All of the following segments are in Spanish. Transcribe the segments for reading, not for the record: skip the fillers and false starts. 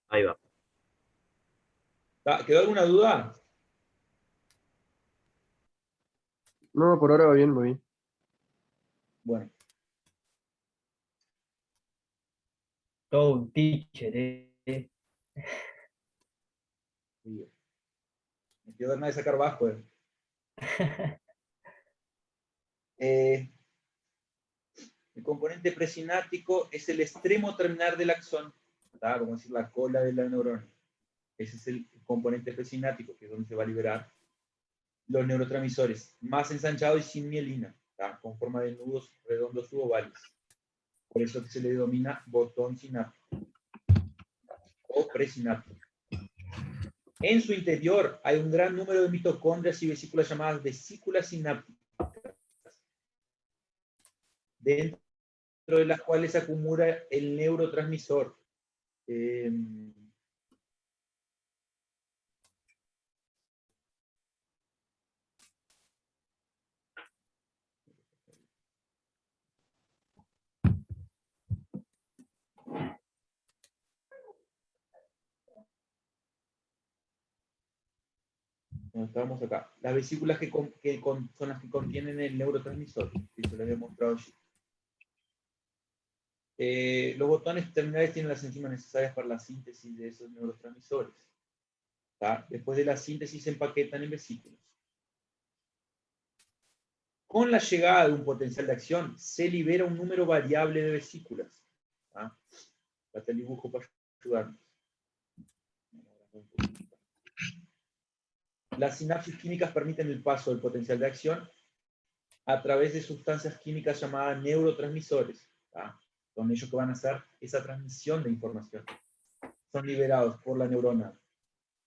Ahí va. ¿Quedó alguna duda? No, por ahora va bien, va bien. Bueno, Todo un teacher, muy bien. Me quiero dar nada de sacar bajo. El componente presináptico es el extremo terminal del axón, ¿tá? Vamos a decir la cola de la neurona. Ese es el componente presináptico, que es donde se va a liberar los neurotransmisores, más ensanchado y sin mielina, ¿tá? Con forma de nudos redondos u ovales. Por eso se le denomina botón sináptico o presináptico. En su interior hay un gran número de mitocondrias y vesículas llamadas vesículas sinápticas, dentro de las cuales se acumula el neurotransmisor. Estamos acá. Las vesículas son las que contienen el neurotransmisor. Eso lo había mostrado allí. Los botones terminales tienen las enzimas necesarias para la síntesis de esos neurotransmisores. ¿Tá? Después de la síntesis se empaquetan en vesículas. Con la llegada de un potencial de acción, se libera un número variable de vesículas. ¿Tá? Acá está el dibujo para ayudarnos. Las sinapsis químicas permiten el paso del potencial de acción a través de sustancias químicas llamadas neurotransmisores. ¿Tá? Son ellos que van a hacer esa transmisión de información. Son liberados por la neurona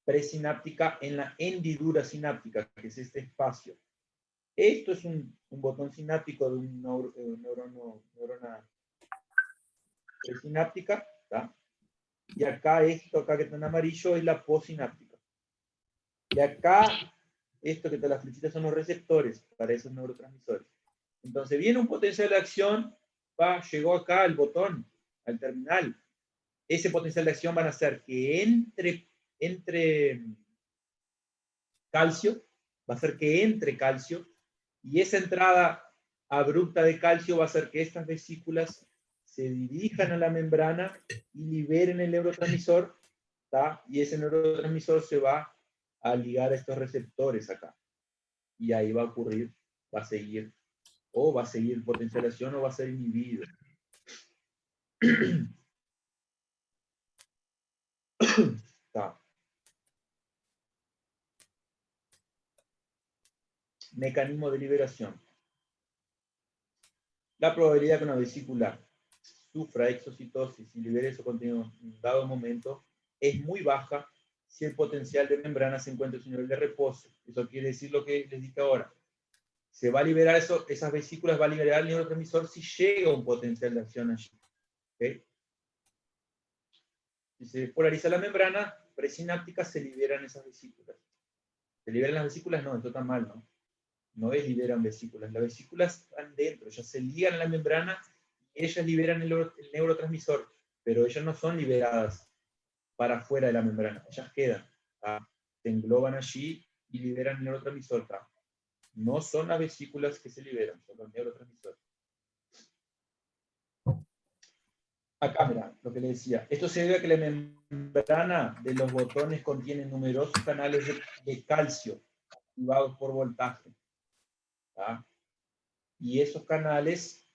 presináptica en la hendidura sináptica, que es este espacio. Esto es un botón sináptico de neurona presináptica, ¿tá? Y acá esto acá que está en amarillo es la postsináptica. Y acá, esto que está las flechitas son los receptores para esos neurotransmisores. Entonces viene un potencial de acción, llegó acá el botón, al terminal. Ese potencial de acción van a hacer que entre calcio, va a hacer que entre calcio, y esa entrada abrupta de calcio va a hacer que estas vesículas se dirijan a la membrana y liberen el neurotransmisor, ¿tá? Y ese neurotransmisor se va a ligar a estos receptores acá. Y ahí va a ocurrir, va a seguir potencialización o va a ser inhibido. ¿Tá? Mecanismo de liberación. La probabilidad que una vesícula sufra exocitosis y libere su contenido en un dado momento es muy baja si el potencial de membrana se encuentra en su nivel de reposo. Eso quiere decir lo que les dije ahora. Se va a liberar esas vesículas, va a liberar el neurotransmisor si llega un potencial de acción allí. ¿Okay? Si se despolariza la membrana presináptica, se liberan esas vesículas. ¿Se liberan las vesículas? No, esto está mal, ¿no? No es liberan vesículas. Las vesículas están dentro, ellas se ligan a la membrana y ellas liberan el neurotransmisor, pero ellas no son liberadas para afuera de la membrana, ellas quedan, ¿tá? Se engloban allí y liberan el neurotransmisor, ¿tá? No son las vesículas que se liberan, son los neurotransmisores. Acá, mira, lo que le decía. Esto se debe a que la membrana de los botones contiene numerosos canales de calcio activados por voltaje. ¿Tá? Y esos canales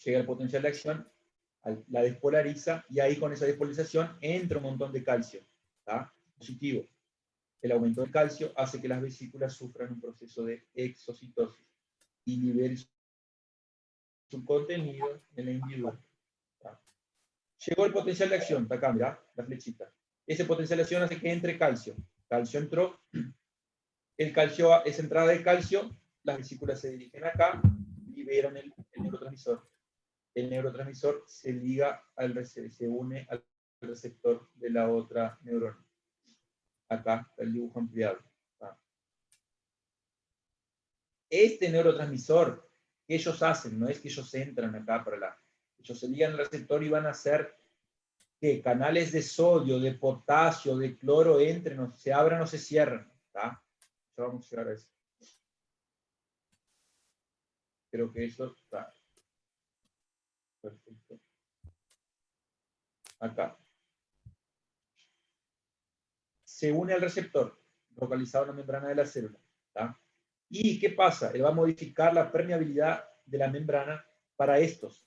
llega el potencial de acción, la despolariza, y ahí con esa despolarización entra un montón de calcio. ¿Tá? Positivo. El aumento del calcio hace que las vesículas sufran un proceso de exocitosis y liberen su contenido en la hendidura. ¿Tá? Llegó el potencial de acción, acá, mirá, la flechita. Ese potencial de acción hace que entre calcio. Calcio entró, el calcio, esa entrada de calcio, las vesículas se dirigen acá, liberan el neurotransmisor. El neurotransmisor se liga se une al receptor de la otra neurona. Acá está el dibujo ampliado. ¿Tá? Este neurotransmisor que ellos hacen, no es que ellos entran acá para Ellos se ligan al receptor y van a hacer que canales de sodio, de potasio, de cloro entren, o se abran o se cierran. ¿Tá? Ya vamos a llegar a eso. Creo que eso está perfecto. Acá. Se une al receptor, localizado en la membrana de la célula. ¿Tá? ¿Y qué pasa? Él va a modificar la permeabilidad de la membrana para estos.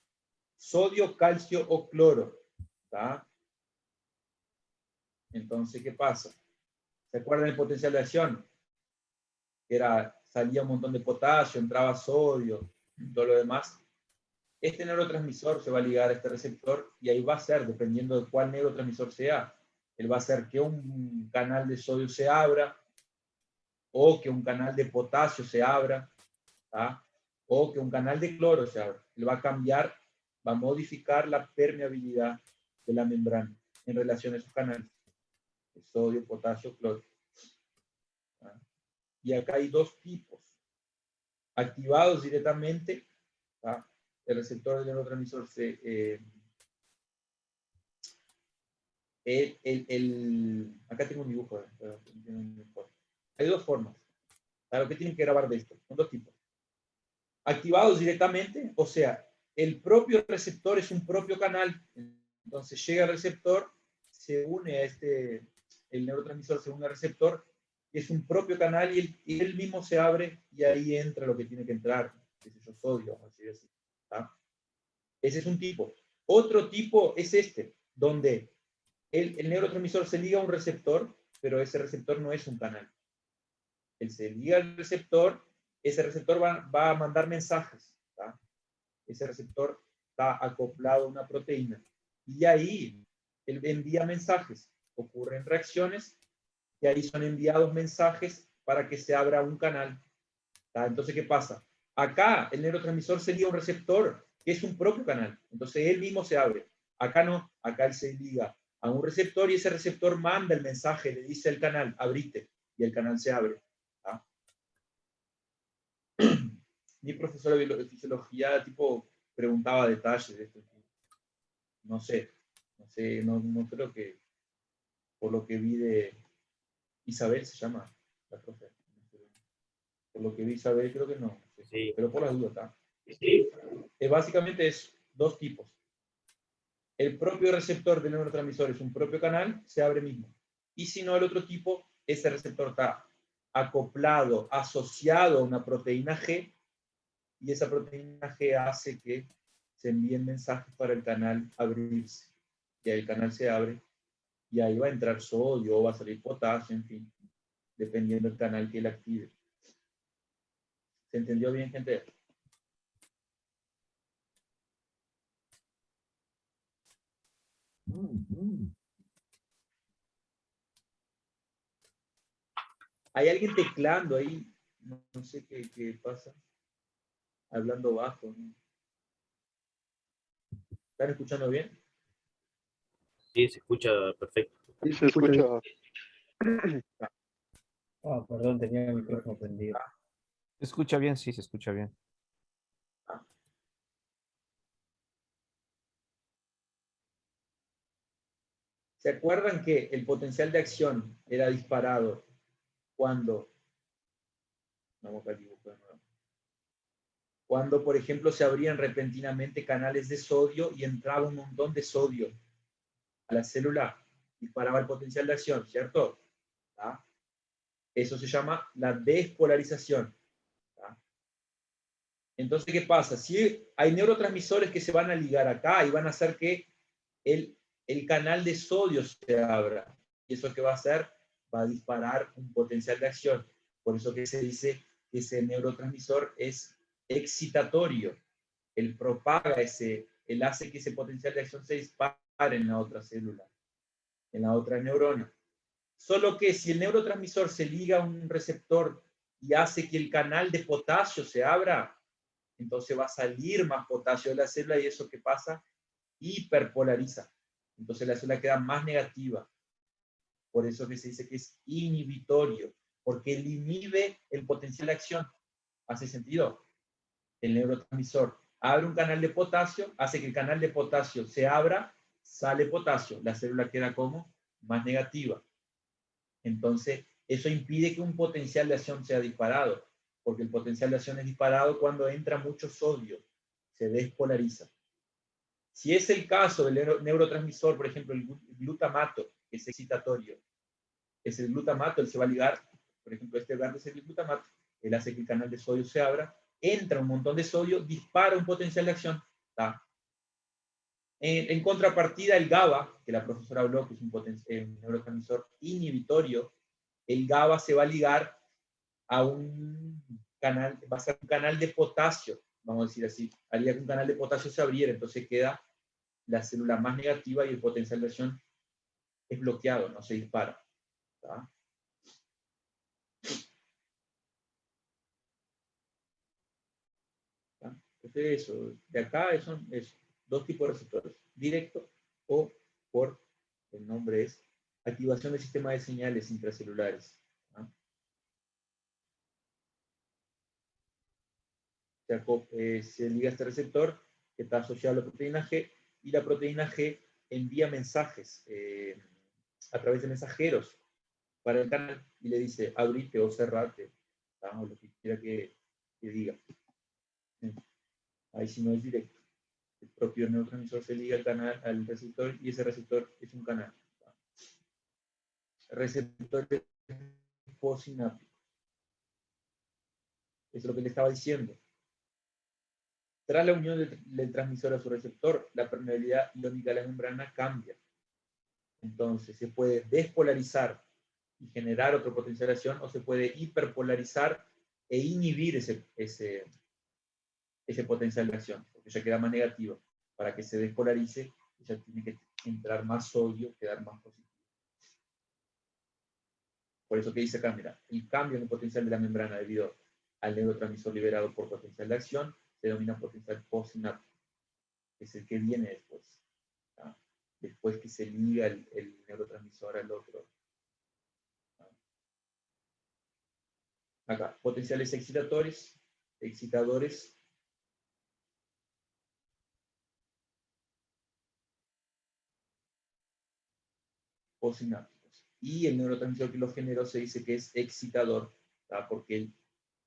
Sodio, calcio o cloro. ¿Tá? Entonces, ¿qué pasa? ¿Se acuerdan del potencial de acción? Salía un montón de potasio, entraba sodio, todo lo demás. Este neurotransmisor se va a ligar a este receptor y ahí va a ser, dependiendo de cuál neurotransmisor sea, él va a hacer que un canal de sodio se abra o que un canal de potasio se abra, ¿tá? O que un canal de cloro se abra. Él va a cambiar, va a modificar la permeabilidad de la membrana en relación a esos canales. De sodio, potasio, cloro. ¿Tá? Y acá hay dos tipos. Activados directamente, ¿tá? El receptor del neurotransmisor acá tengo un dibujo. Hay dos formas. Claro, ¿qué tienen que grabar de esto? Son dos tipos. Activados directamente, o sea, el propio receptor es un propio canal. Entonces llega el receptor, se une a el neurotransmisor se une al receptor, es un propio canal y él mismo se abre y ahí entra lo que tiene que entrar, qué sé yo, sodio, vamos a decir así. ¿Tá? Ese es un tipo. Otro tipo es donde el neurotransmisor se liga a un receptor, pero ese receptor no es un canal. Él se liga al receptor, ese receptor va a mandar mensajes. ¿Tá? Ese receptor está acoplado a una proteína. Y ahí él envía mensajes. Ocurren reacciones y ahí son enviados mensajes para que se abra un canal. ¿Tá? Entonces, ¿qué pasa? Acá el neurotransmisor se liga a un receptor que es un propio canal. Entonces, él mismo se abre. Acá no, acá él se liga a un receptor y ese receptor manda el mensaje, le dice al canal, abrite, y el canal se abre. ¿Tá? Mi profesora de fisiología, tipo, preguntaba detalles de esto. No sé, no creo que, por lo que vi de Isabel, se llama la profe. Por lo que vi Isabel, creo que no. Sí. Pero por las dudas, ¿está? Sí. Básicamente es dos tipos. El propio receptor del neurotransmisor es un propio canal, se abre mismo. Y si no, el otro tipo, ese receptor está acoplado, asociado a una proteína G, y esa proteína G hace que se envíen mensajes para el canal abrirse. Y ahí el canal se abre, y ahí va a entrar sodio, o va a salir potasio, en fin, dependiendo del canal que él active. ¿Se entendió bien, gente? ¿Hay alguien teclando ahí? No sé qué pasa. Hablando bajo, ¿no? ¿Están escuchando bien? Sí, se escucha perfecto. Sí, Se escucha. Ah, perdón, tenía el micrófono prendido. Se escucha bien, sí, se escucha bien. ¿Se acuerdan que el potencial de acción era disparado cuando, vamos a dibujo de nuevo, cuando, por ejemplo, se abrían repentinamente canales de sodio y entraba un montón de sodio a la célula, disparaba el potencial de acción, ¿cierto? ¿Tá? Eso se llama la despolarización. ¿Tá? Entonces, ¿qué pasa? Si hay neurotransmisores que se van a ligar acá y van a hacer que el canal de sodio se abra. ¿Y eso qué va a hacer? Va a disparar un potencial de acción. Por eso que se dice que ese neurotransmisor es excitatorio. Él propaga él hace que ese potencial de acción se dispare en la otra célula, en la otra neurona. Solo que si el neurotransmisor se liga a un receptor y hace que el canal de potasio se abra, entonces va a salir más potasio de la célula y eso ¿qué pasa? Hiperpolariza. Entonces la célula queda más negativa. Por eso que se dice que es inhibitorio, porque él inhibe el potencial de acción. ¿Hace sentido? El neurotransmisor Abre un canal de potasio, hace que el canal de potasio se abra, sale potasio, la célula queda como más negativa. Entonces, eso impide que un potencial de acción sea disparado, porque el potencial de acción es disparado cuando entra mucho sodio, se despolariza. Si es el caso del neurotransmisor, por ejemplo, el glutamato, que es excitatorio, es el glutamato, él se va a ligar, por ejemplo, este verde es el glutamato, él hace que el canal de sodio se abra, entra un montón de sodio, dispara un potencial de acción. ¿Tá? En contrapartida, el GABA, que la profesora habló, que es un neurotransmisor inhibitorio, el GABA se va a ligar a un canal, va a ser un canal de potasio, vamos a decir así, haría que un canal de potasio se abriera, entonces queda la célula más negativa y el potencial de acción es bloqueado, no se dispara. ¿Tá? ¿Tá? Entonces eso, de acá es dos tipos de receptores, directo o por, el nombre es activación del sistema de señales intracelulares. ¿Tá? Se liga a este receptor que está asociado a la proteína G, y la proteína G envía mensajes a través de mensajeros para el canal y le dice abrite o cerrate, o lo que quiera que diga. Ahí sí no es directo. El propio neurotransmisor se liga al canal, al receptor, y ese receptor es un canal. Receptores postsinápticos. Eso es lo que le estaba diciendo. Tras la unión del transmisor a su receptor, la permeabilidad iónica de la membrana cambia. Entonces, se puede despolarizar y generar otro potencial de acción, o se puede hiperpolarizar e inhibir ese potencial de acción, porque ya queda más negativo. Para que se despolarice, ya tiene que entrar más sodio, quedar más positivo. Por eso que dice acá, mira, el cambio en el potencial de la membrana debido al neurotransmisor liberado por potencial de acción se denomina potencial postsináptico, que es el que viene después. ¿Ah? Después que se liga el neurotransmisor al otro. ¿Ah? Acá, potenciales excitadores, postsinápticos. Y el neurotransmisor que los generó se dice que es excitador, ¿tá? Porque él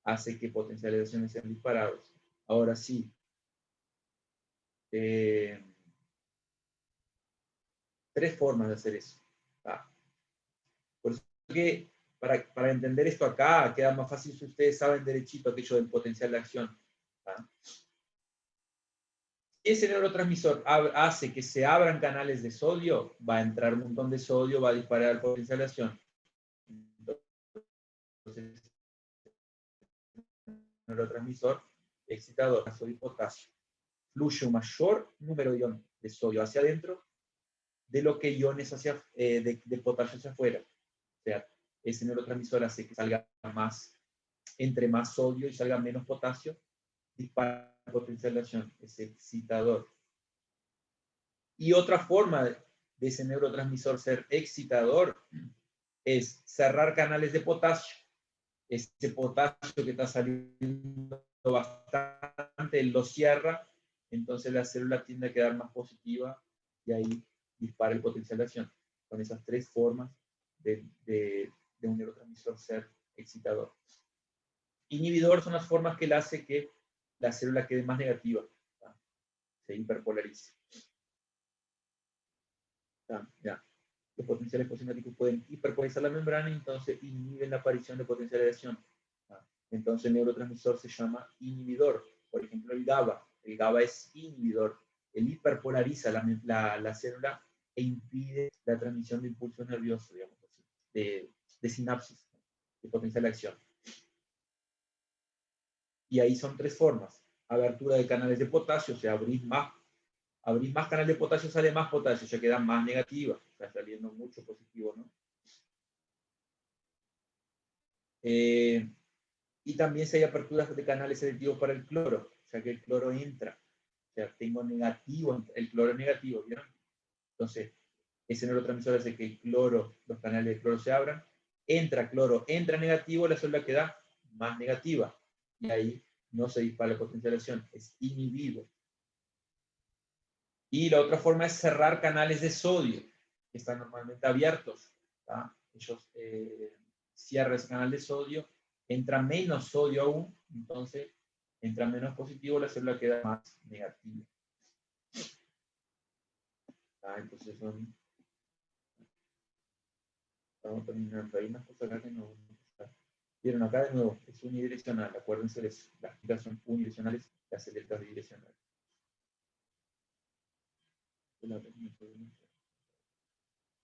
hace que potenciales de acciones sean disparados. Ahora sí, tres formas de hacer eso. ¿Tá? Por eso que para entender esto acá, queda más fácil si ustedes saben derechito aquello del potencial de acción. ¿Tá? Ese neurotransmisor hace que se abran canales de sodio, va a entrar un montón de sodio, va a disparar el potencial de acción. Entonces, neurotransmisor excitador, sodio y potasio. Fluye un mayor número de iones de sodio hacia adentro de lo que iones de potasio hacia afuera. O sea, ese neurotransmisor hace que salga entre más sodio y salga menos potasio, dispara el potencial de acción, es excitador. Y otra forma de ese neurotransmisor ser excitador es cerrar canales de potasio. Ese potasio que está saliendo bastante, lo cierra, entonces la célula tiende a quedar más positiva y ahí dispara el potencial de acción. Con esas tres formas de un neurotransmisor ser excitador. Inhibidor son las formas que le hace que la célula quede más negativa, ¿tá? Se hiperpolarice. ¿Tá? Ya. Los potenciales postsinápticos pueden hiperpolarizar la membrana y entonces inhiben la aparición de potenciales de acción. ¿Tá? Entonces el neurotransmisor se llama inhibidor. Por ejemplo, el GABA. El GABA es inhibidor. Él hiperpolariza la célula e impide la transmisión de impulsos nerviosos, digamos así, de sinapsis, de potencial de acción. Y ahí son tres formas. Abertura de canales de potasio, o sea, abrís más canal de potasio, sale más potasio, ya queda más negativa, está saliendo mucho positivo, ¿no? Y también si hay aperturas de canales selectivos para el cloro, o sea que el cloro entra, o sea, tengo negativo, el cloro es negativo, ¿vieron? Entonces, ese neurotransmisor hace que los canales de cloro se abran, entra cloro, entra negativo, la célula queda más negativa, y ahí no se dispara la potencial de acción, es inhibido. Y la otra forma es cerrar canales de sodio, que están normalmente abiertos. ¿Tá? Ellos cierran ese canal de sodio, entra menos sodio aún, entonces entra menos positivo, la célula queda más negativa. ¿Tá? Entonces estamos terminando. Hay unas cosas acá que no. Vieron acá de nuevo, es unidireccional. Acuérdense de eso. Las chicas son unidireccionales, las selectas bidireccionales.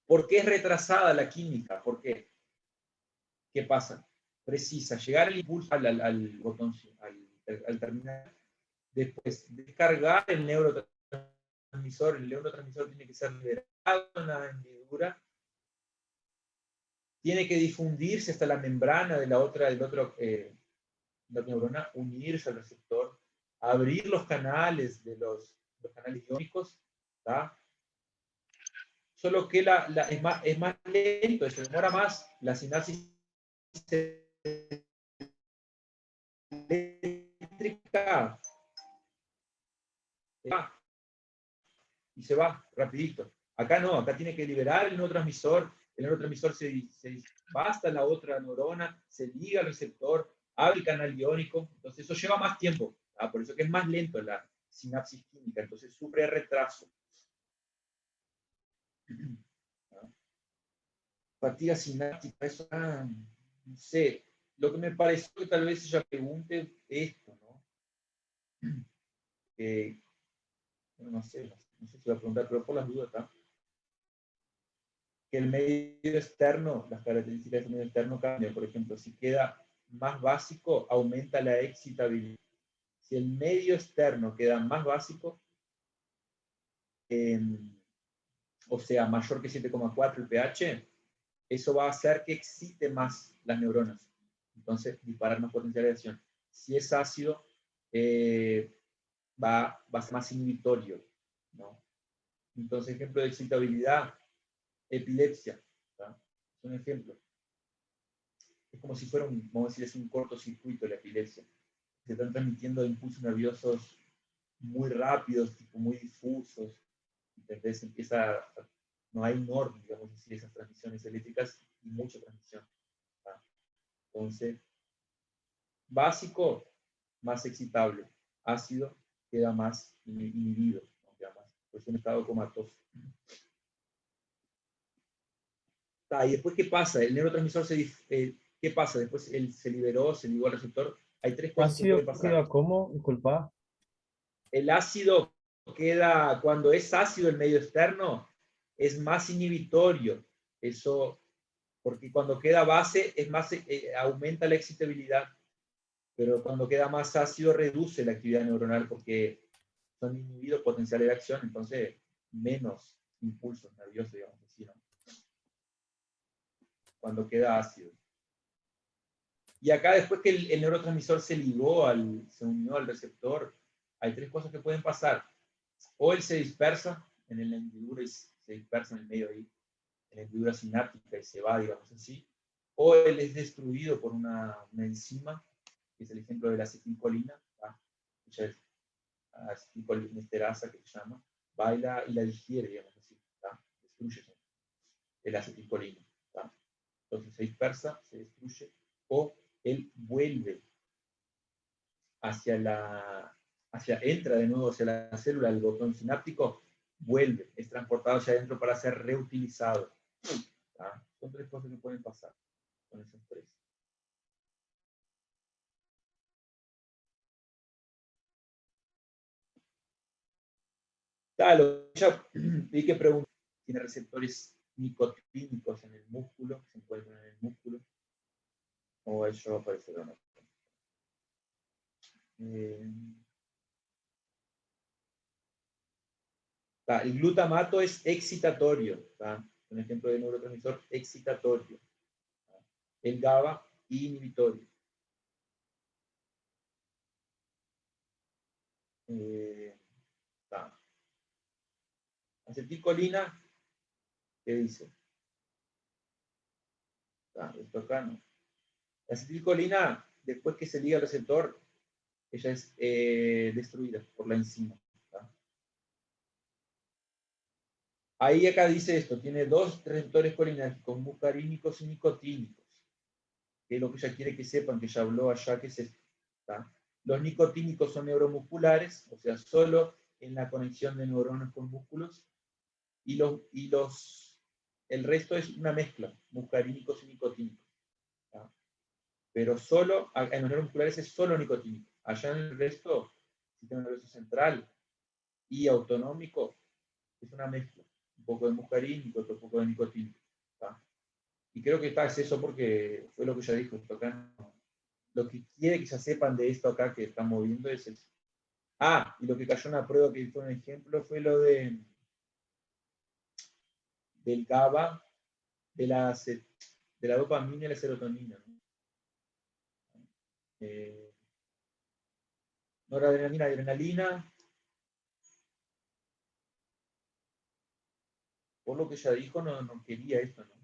¿Por qué es retrasada la química? ¿Por qué? ¿Qué pasa? Precisa llegar el impulso al botón, al terminal, después descargar el neurotransmisor tiene que ser liberado en la hendidura, tiene que difundirse hasta la membrana de la neurona, unirse al receptor, abrir los canales de los canales iónicos, ¿tá? Solo que es más lento, se demora más la sinapsis eléctrica y se va rapidito. Acá no, acá tiene que liberar el neurotransmisor se va hasta la otra neurona, se liga al receptor, abre el canal iónico, entonces eso lleva más tiempo, ¿tá? Por eso que es más lento la sinapsis química, entonces sufre retraso. ¿tá? Fatiga sináptica, eso, no sé, lo que me pareció que tal vez ella pregunte esto, ¿no? No sé si va a preguntar, pero por las dudas, ¿está? Que el medio externo, las características del medio externo cambian. Por ejemplo, si queda más básico, aumenta la excitabilidad. Si el medio externo queda más básico, o sea, mayor que 7,4 el pH, eso va a hacer que excite más las neuronas. Entonces, disparar más potencial de acción. Si es ácido, va a ser más inhibitorio, ¿no? Entonces, ejemplo de excitabilidad, epilepsia, ¿tá? Es un ejemplo. Es como si fuera vamos a decir, es un cortocircuito la epilepsia. Se están transmitiendo impulsos nerviosos muy rápidos, tipo muy difusos. Entonces no hay un orden, digamos así, esas transmisiones eléctricas y mucha transmisión. ¿tá? Entonces, básico, más excitable. Ácido, queda más inhibido, ¿no? Queda más, pues un estado comatoso. Y después, ¿qué pasa? El neurotransmisor ¿qué pasa? Después se liberó, se ligó al receptor. Hay tres cosas que pueden Ácido pasar. queda como, disculpa. El ácido queda, cuando es ácido el medio externo, es más inhibitorio. Eso, porque cuando queda base, es más, aumenta la excitabilidad. Pero cuando queda más ácido, reduce la actividad neuronal porque son inhibidos potenciales de acción, entonces menos impulsos nerviosos, digamos así, ¿no? Cuando queda ácido. Y acá, después que el neurotransmisor se unió al receptor, hay tres cosas que pueden pasar. O él se dispersa en la hendidura y se dispersa en el medio ahí, en la hendidura sináptica y se va, digamos así. O él es destruido por una enzima, que es el ejemplo de la acetilcolina, ella es acetilcolinesterasa que se llama, baila y la digiere, digamos así, ¿tá? Destruye el acetilcolina. ¿tá? Entonces se dispersa, se destruye, o él vuelve entra de nuevo hacia la célula, el botón sináptico, vuelve, es transportado hacia adentro para ser reutilizado. ¿tá? Son tres cosas que pueden pasar con esos tres. Ya vi que preguntar, tiene receptores nicotínicos en el músculo, se encuentran en el músculo, o eso va a aparecer o no. El glutamato es excitatorio, ¿tá? Un ejemplo de neurotransmisor excitatorio. ¿tá? El GABA, inhibitorio. Acetilcolina, ¿qué dice? Esto acá no. La acetilcolina, después que se liga al receptor, ella es destruida por la enzima. ¿Tá? Ahí acá dice esto, tiene dos receptores colinérgicos, muscarínicos y nicotínicos, que es lo que ella quiere que sepan, que ella habló allá, que es esto. ¿Tá? Los nicotínicos son neuromusculares, o sea, solo en la conexión de neuronas con músculos, y el resto es una mezcla, muscarínicos y nicotínicos. ¿Tá? Pero solo, en los neuromusculares es solo nicotínico. Allá en el resto, sistema nervioso central y autonómico, es una mezcla. Un poco de muscarínico, otro poco de nicotínico. ¿Tá? Y creo que es eso porque fue lo que ella dijo. Esto acá lo que quiere que ya sepan de esto acá que estamos viendo es eso. Ah, y lo que cayó en la prueba que fue un ejemplo fue lo del GABA, de la dopamina y la serotonina. ¿No? Noradrenalina, adrenalina. Por lo que ella dijo, no quería esto, ¿no?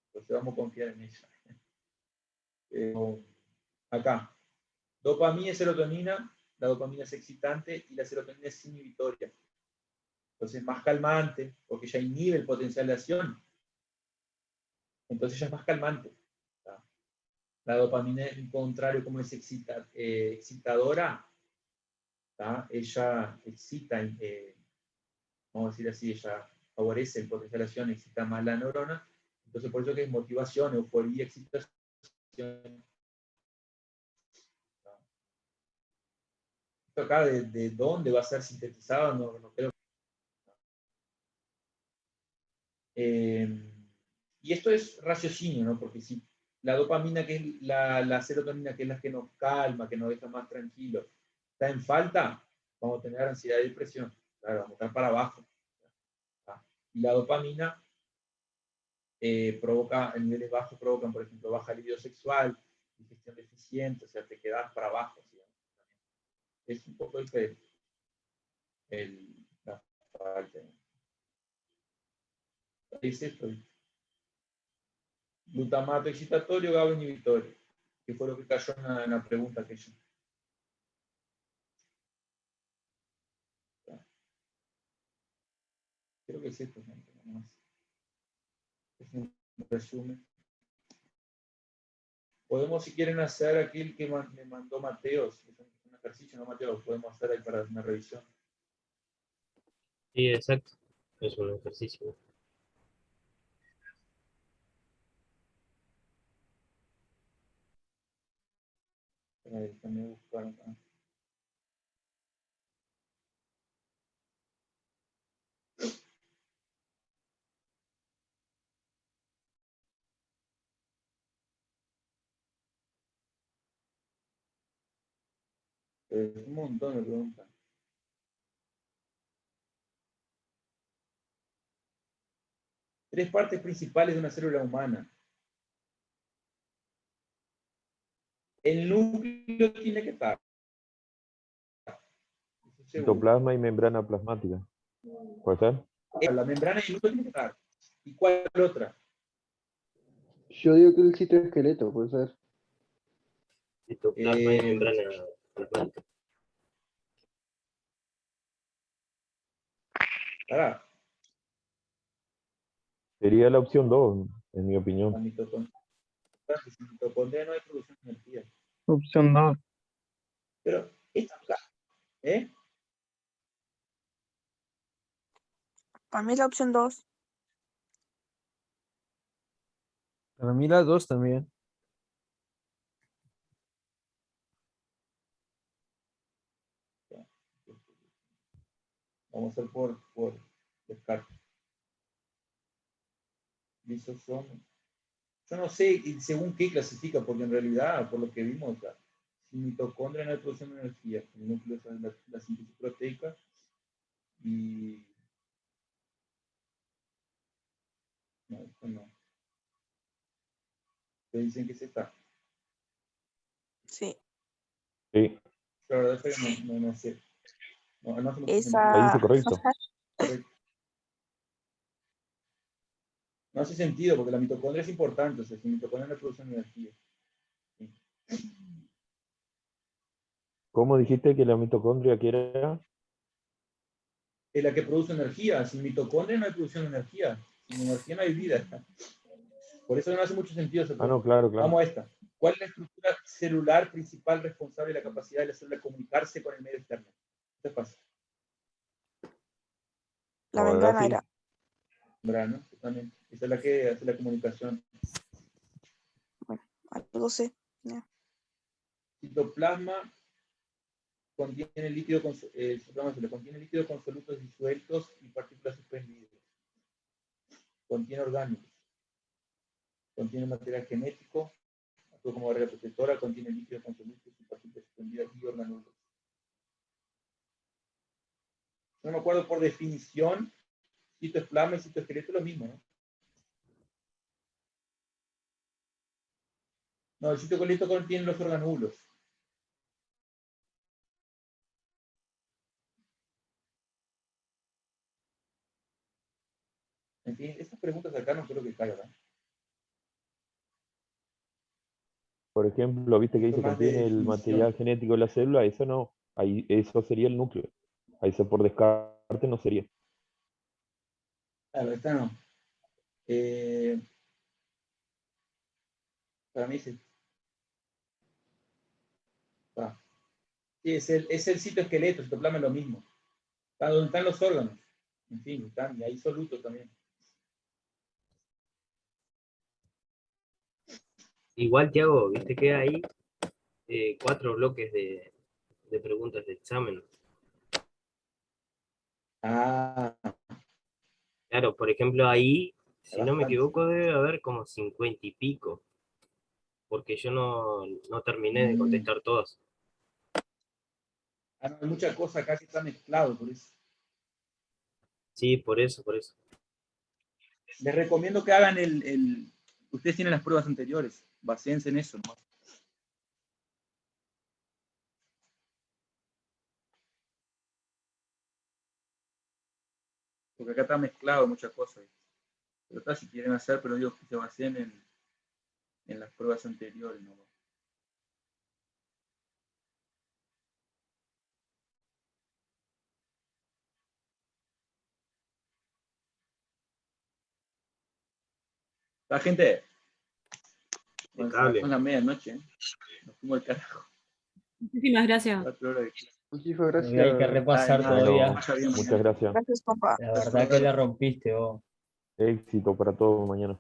Entonces vamos a confiar en ella. Acá, dopamina y serotonina, la dopamina es excitante y la serotonina es inhibitoria. Entonces es más calmante, porque ella inhibe el potencial de acción. Entonces ella es más calmante. ¿Tá? La dopamina, en contrario, como es excitadora, ¿tá? Ella excita, vamos a decir así, ella favorece el potencial de acción, excita más la neurona. Entonces por eso que es motivación, euforia, excitación. Esto acá de dónde va a ser sintetizado, no creo. Y esto es raciocinio, ¿no? Porque si la dopamina, que es la serotonina, que es la que nos calma, que nos deja más tranquilos, está en falta, vamos a tener ansiedad y depresión. Claro, vamos a estar para abajo. ¿Tá? Y la dopamina provoca, en niveles bajos provocan, por ejemplo, baja libido sexual, digestión deficiente, o sea, te quedas para abajo. ¿Sí? Es un poco diferente la falta. Es esto. Glutamato excitatorio, GABA inhibitorio, que fue lo que cayó en la pregunta que yo. Creo que es esto, gente, nada más. Es un resumen. Podemos, si quieren, hacer aquí el que me mandó Mateos, es un ejercicio, ¿no, Mateo? Lo podemos hacer ahí para una revisión. Sí, exacto. Es un ejercicio. Déjame buscar acá. Un montón de preguntas. Tres partes principales de una célula humana. El núcleo tiene que estar. Citoplasma y membrana plasmática. ¿Puede ser? La membrana y el núcleo tiene que estar. ¿Y cuál otra? Yo digo que el citoesqueleto, puede ser. Citoplasma y membrana plasmática. Pará, Sería la opción 2, en mi la mitocondria. mitocondria no hay producción de energía. Opción 2. Pero esta acá, ¿eh? Para mí es la opción 2. Para mí las dos también. Vamos a hacer por descarte. Lisosomo. Yo no sé según qué clasifica, porque en realidad, por lo que vimos, si mitocondria no hay producción de energía, el núcleo es la síntesis proteica y... No, esto no. Te dicen que es esta. Sí. Sí, La verdad es que no sé. No hace mucho ahí Esa. dice correcto. sentido. No hace sentido, porque la mitocondria es importante, o sea, si mitocondria no hay producción de energía. Sí. ¿Cómo dijiste que la mitocondria que era? Es la que produce energía. Sin mitocondria no hay producción de energía. Sin energía no hay vida. Por eso no hace mucho sentido esa Ah, pregunta. no, claro, claro. Vamos a esta. ¿Cuál es la estructura celular principal responsable de la capacidad de la célula de comunicarse con el medio externo? Esto es fácil. La Ahora membrana sí. era. Membrana, totalmente. Esa es la que hace la comunicación. Algo sé. Citoplasma contiene líquido con, contiene líquido con solutos disueltos y partículas suspendidas. Contiene orgánulos. Contiene material genético. Actúa como barrera protectora. Contiene líquido con solutos y partículas suspendidas y orgánulos. No me acuerdo por definición. Citoplasma y citoesqueleto es lo mismo, ¿no? No, el citoesqueleto contiene los organulos. En fin, estas preguntas acá no creo que caigan. Por ejemplo, viste que Esto dice más de contiene el definición. material genético de la célula, eso no. Ahí, eso sería el núcleo. Ahí eso por descarte no sería. Claro, esta no. Para mí sí. Va. Sí, es el citoesqueleto, el citoplasma es lo mismo. Está donde están los órganos. En fin, están, y hay solutos también. Igual, Tiago, viste que hay 4 bloques de preguntas de examen. Ah, Claro, por ejemplo, ahí, si no me bastante. equivoco, debe haber como 50 y pico, porque yo no terminé de contestar todas. Ah, no, hay muchas cosas acá que están mezcladas, por eso. Sí, por eso, por eso. Les recomiendo que hagan ustedes tienen las pruebas anteriores, baséense en eso, ¿no? Porque acá está mezclado muchas cosas. Pero está si quieren hacer, pero digo que se baseen en las pruebas anteriores, ¿no? La gente, bueno, Impecable. son las medianoche, ¿eh? Nos fuimos al carajo. Muchísimas gracias. 4 horas de clase. Muchísimas Todavía hay que gracias. repasar nada, todavía. vaya bien Muchas mañana. gracias. Gracias, papá. La verdad que la rompiste vos. Éxito para todos mañana.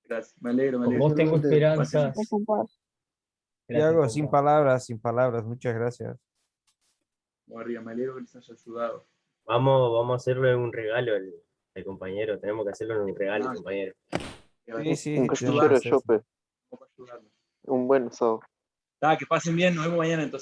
Gracias, me alegro, me Con alegro. vos tengo Igualmente. esperanzas. Gracias, papá. Gracias, Tiago, sin compa. palabras, sin palabras. Muchas gracias. Vamos arriba, me alegro que les haya ayudado. Vamos a hacerle un regalo al compañero. Tenemos que hacerle un regalo, Ah, compañero. Sí, sí, Un sí, tenemos que castillero de hacer eso. chope. Vamos a ayudarlos. Un buen asado. Que pasen bien, nos vemos mañana entonces.